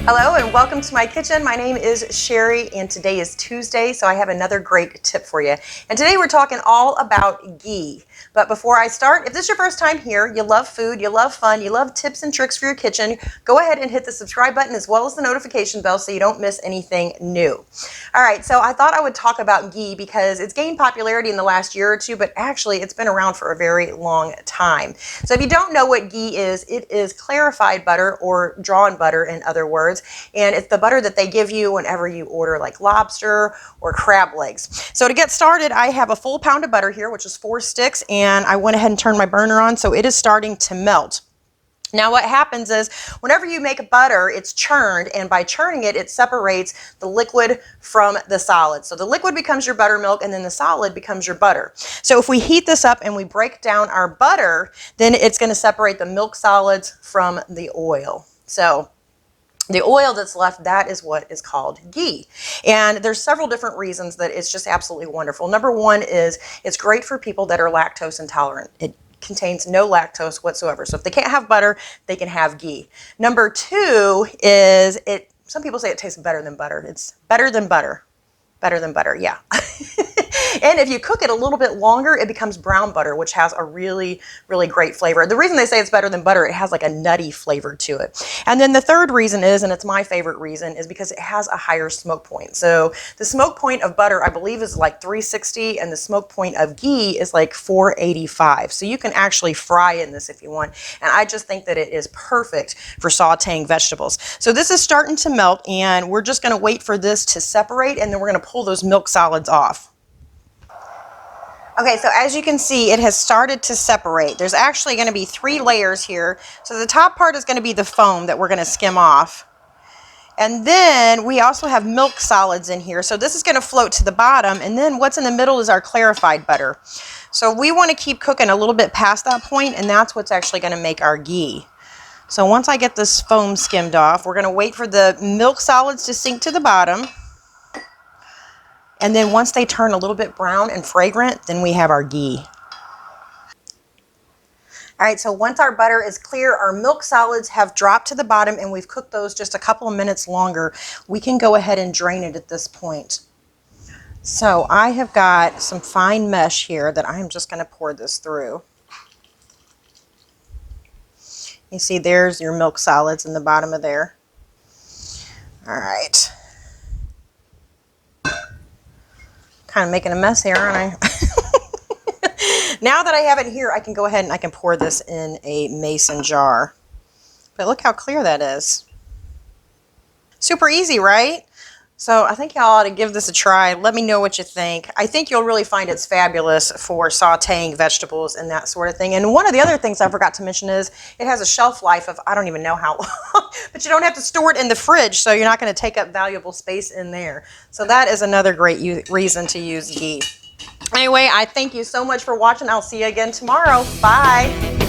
Hello and welcome to my kitchen. My name is Sherry and today is Tuesday, so I have another great tip for you. And today we're talking all about ghee. But before I start, if this is your first time here, you love food, you love fun, you love tips and tricks for your kitchen, go ahead and hit the subscribe button as well as the notification bell so you don't miss anything new. All right, so I thought I would talk about ghee because it's gained popularity in the last year or two, but actually it's been around for a very long time. So if you don't know what ghee is, it is clarified butter or drawn butter in other words, and it's the butter that they give you whenever you order like lobster or crab legs. So to get started, I have a full pound of butter here, which is 4 sticks, and I went ahead and turned my burner on, so it is starting to melt. Now what happens is whenever you make butter, it's churned, and by churning it, it separates the liquid from the solid. So the liquid becomes your buttermilk and then the solid becomes your butter. So if we heat this up and we break down our butter, then it's going to separate the milk solids from the oil. So the oil that's left, that is what is called ghee. And there's several different reasons that it's just absolutely wonderful. Number one is it's great for people that are lactose intolerant. It contains no lactose whatsoever. So if they can't have butter, they can have ghee. Number two is some people say it tastes better than butter. It's better than butter. Better than butter, yeah. And if you cook it a little bit longer, it becomes brown butter, which has a really, really great flavor. The reason they say it's better than butter, it has like a nutty flavor to it. And then the third reason is, and it's my favorite reason, is because it has a higher smoke point. So the smoke point of butter, I believe, is like 360, and the smoke point of ghee is like 485. So you can actually fry in this if you want. And I just think that it is perfect for sauteing vegetables. So this is starting to melt, and we're just going to wait for this to separate, and then we're going to pull those milk solids off. Okay, so as you can see, it has started to separate. There's actually going to be 3 layers here. So the top part is going to be the foam that we're going to skim off. And then we also have milk solids in here. So this is going to float to the bottom. And then what's in the middle is our clarified butter. So we want to keep cooking a little bit past that point, and that's what's actually going to make our ghee. So once I get this foam skimmed off, we're going to wait for the milk solids to sink to the bottom. And then once they turn a little bit brown and fragrant, then we have our ghee. All right, so once our butter is clear, our milk solids have dropped to the bottom, and we've cooked those just a couple of minutes longer. We can go ahead and drain it at this point. So I have got some fine mesh here that I'm just going to pour this through. You see there's your milk solids in the bottom of there. All right. Kind of making a mess here, aren't I? Now that I have it here, I can go ahead and I can pour this in a mason jar. But look how clear that is. Super easy, right? So I think y'all ought to give this a try. Let me know what you think. I think you'll really find it's fabulous for sauteing vegetables and that sort of thing. And one of the other things I forgot to mention is it has a shelf life of I don't even know how long, but you don't have to store it in the fridge, so you're not going to take up valuable space in there. So that is another great reason to use ghee. Anyway, I thank you so much for watching. I'll see you again tomorrow. Bye.